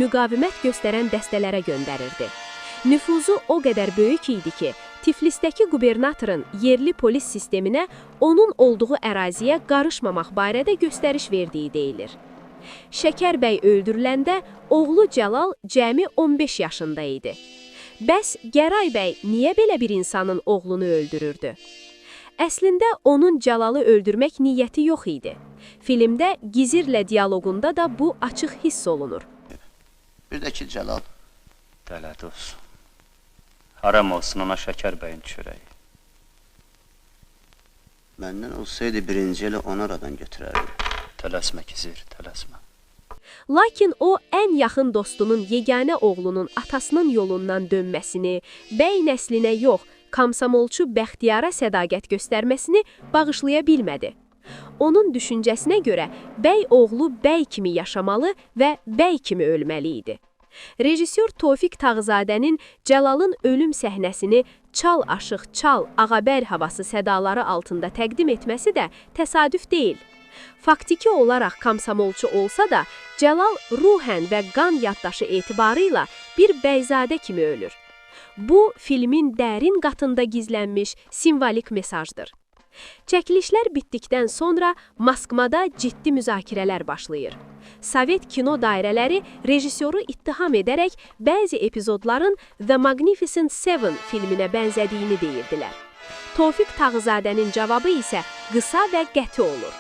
müqavimət göstərən dəstələrə göndərirdi. Nüfuzu o qədər böyük idi ki, Tiflisdəki qubernatorun yerli polis sisteminə onun olduğu əraziyə qarışmamaq barədə göstəriş verdiyi deyilir. Şəkər bəy öldürüləndə oğlu Cəlal cəmi 15 yaşında idi. Bəs Gəray bəy niyə belə bir insanın oğlunu öldürürdü? Əslində onun Cəlalı öldürmək niyyəti yox idi. Filmdə Gizirlə dialoqunda da bu açıq hiss olunur. Bir də ki, Cəlal. Dələd olsun. Haram olsun ona Şəkər bəyin çörəyi. Məndən olsaydı birinci elə onu aradan götürərdim. Tələsmə Gizir, tələsmə. Lakin o, ən yaxın dostunun yeganə oğlunun atasının yolundan dönməsini, bəy nəslinə yox, komsomolçu Bəxtiyara sədaqət göstərməsini bağışlaya bilmədi. Onun düşüncəsinə görə, bəy oğlu bəy kimi yaşamalı və bəy kimi ölməli idi. Rejissor Tofiq Tağızadənin Cəlalın ölüm səhnəsini çal aşıq çal, ağabər havası sədaları altında təqdim etməsi də təsadüf deyil. Faktiki olaraq komsomolçu olsa da, Cəlal ruhən və qan yaddaşı etibarı ilə bir bəyzadə kimi ölür. Bu, filmin dərin qatında gizlənmiş simvolik mesajdır. Çəkilişlər bitdikdən sonra Moskvada ciddi müzakirələr başlayır. Sovet kino dairələri rejissoru ittiham edərək bəzi epizodların The Magnificent Seven filminə bənzədiyini deyirdilər. Tofiq Tağızadənin cavabı isə qısa və qəti olur.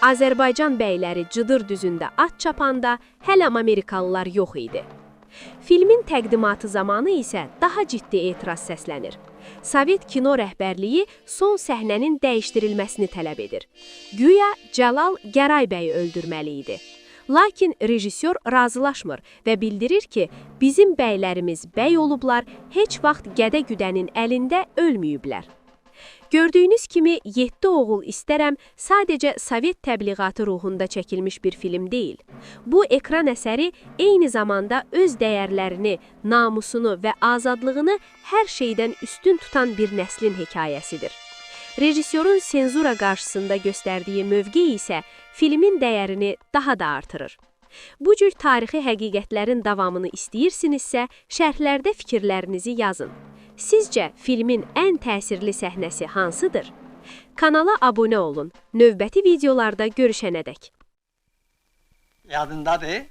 Azərbaycan bəyləri Cıdır düzündə at çapanda hələ Amerikalılar yox idi. Filmin təqdimatı zamanı isə daha ciddi etiraz səslənir. Sovet kino rəhbərliyi son səhnənin dəyişdirilməsini tələb edir. Güya Cəlal Gəray bəyi öldürməli idi. Lakin rejissor razılaşmır və bildirir ki, bizim bəylərimiz bəy olublar, heç vaxt gədə-güdənin əlində ölməyiblər. Gördüyünüz kimi 7 oğul istərəm sadəcə Sovet təbliğatı ruhunda çəkilmiş bir film deyil. Bu ekran əsəri eyni zamanda öz dəyərlərini, namusunu və azadlığını hər şeydən üstün tutan bir nəslin hekayəsidir. Rejissorun senzura qarşısında göstərdiyi mövqe isə filmin dəyərini daha da artırır. Bu cür tarixi həqiqətlərin davamını istəyirsinizsə, şərhlərdə fikirlərinizi yazın. Sizcə filmin ən təsirli səhnəsi hansıdır? Kanala abunə olun. Növbəti videolarda görüşənədək. Yadındadır?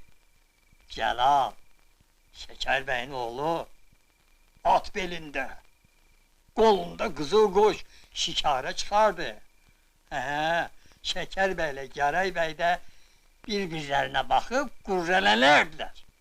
Cəlal, Şəkər bəyin oğlu, at belində, qolunda qızıl qoç şikara çıxardı. Şəkər bəylə Gəray bəy də bir-birlərinə baxıb qurrələnərdilər.